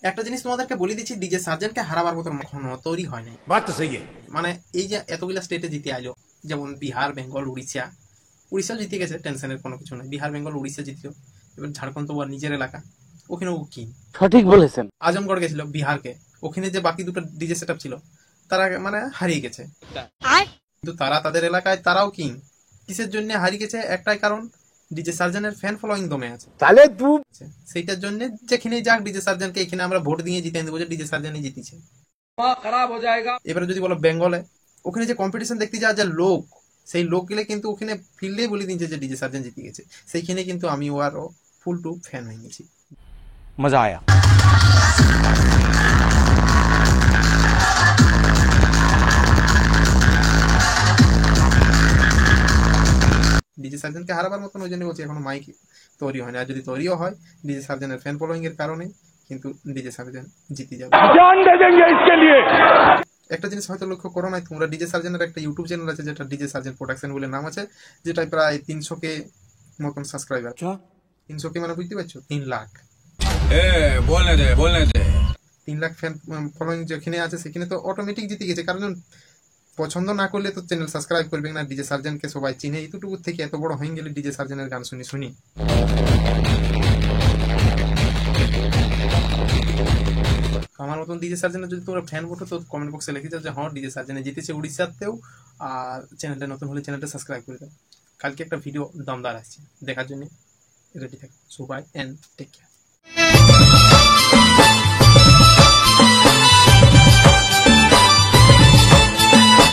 একটা জিনিস তোমাদেরকে বলে দিচ্ছি, ডিজে সার্জেন্টকে হারাবার মতো এখনো তৈরি হয় নাই। बात तो सही है। মানে এই যে এতগুলা স্টেটে জিতে আইলো, যেমন বিহার, বেঙ্গল, উড়িষ্যা। উড়িষ্যাও জিতে গেছে, টেনশনের কোনো কিছু নেই। বিহার, বেঙ্গল, উড়িষ্যা জিতলো। এবার ঝাড়খণ্ড তো ওর নিজের এলাকা, ওখানেও কি সঠিক বলেছেন। আজমগড় গেছিল বিহারকে, ওখানে যে বাকি দুটো ডিজে সেট ছিল তারা মানে হারিয়ে গেছে। কিন্তু তারা তাদের এলাকায় তারাও কিং। কিসের জন্য হারিয়ে গেছে? একটাই কারণ, ডিজে সার্জনের ফ্যান ফলোয়িং দমে আছে। তাহলে তু সেইটার জন্য যেখানে যাক ডিজে সার্জনকে এখানে আমরা ভোট দিয়ে জিতে দেবো যে ডিজে সার্জনই জিতেছে। খারাপ হয়ে যায়গা। এবারে যদি বলো বেঙ্গলে, ওখানে যে কম্পিটিশন দেখতে যাওয়া যে লোক, সেই লোক গেলে কিন্তু ওখানে ফিল্ডে বলে দিচ্ছে যে ডিজে সার্জন জিতে গেছে। সেইখানে কিন্তু আমি ওয়ারও ফুল টু ফ্যান হয়ে গেছি। মজা আয়া। ডিজে সার্জনকে হারাবার মতন ওই জন্য বলছি এখনো মাইক তৈরি হয়নি। আর যদি তৈরিও হয়, ডিজে সার্জনের ফ্যান ফলোয়িং এর কারণে কিন্তু ডিজে সার্জন জিতে যাবে। একটা জিনিস হয়তো লক্ষ্য করো নাই তোমরা, ডিজে সার্জনের একটা ইউটিউব চ্যানেল আছে যেটা ডিজে সার্জন প্রোডাকশন বলে নাম আছে, যেটা প্রায় 300K মতন সাবস্ক্রাইবার। 300K মানে বুঝতে পারছো, 3 লাখ। बोलने दे 3 লাখ ফ্যান ফলোয়িং যেখানে আছে সেখানে তো অটোমেটিক জিতে গেছে। কারণ পছন্দ না করলে তো চ্যানেল সাবস্ক্রাইব করবে না। ডিজে সার্জনকে সবাই চিনে, এতটুকু থেকে এত বড় হয়ে গেলে ডিজে সার্জনের গান শুনি শুনি। আমার মতন ডিজে সার্জনের যদি তোমরা ফ্যান ভোটো তো কমেন্ট বক্সে লিখে যাও যে হ্যাঁ ডিজে সার্জনে জিতেছে উড়িষ্যাতেও। আর চ্যানেলটা নতুন হলে চ্যানেলটা সাবস্ক্রাইব করে দাও। কালকে একটা ভিডিও দমদার আসছে, দেখার জন্য রেডি থাকো। So bye and take care.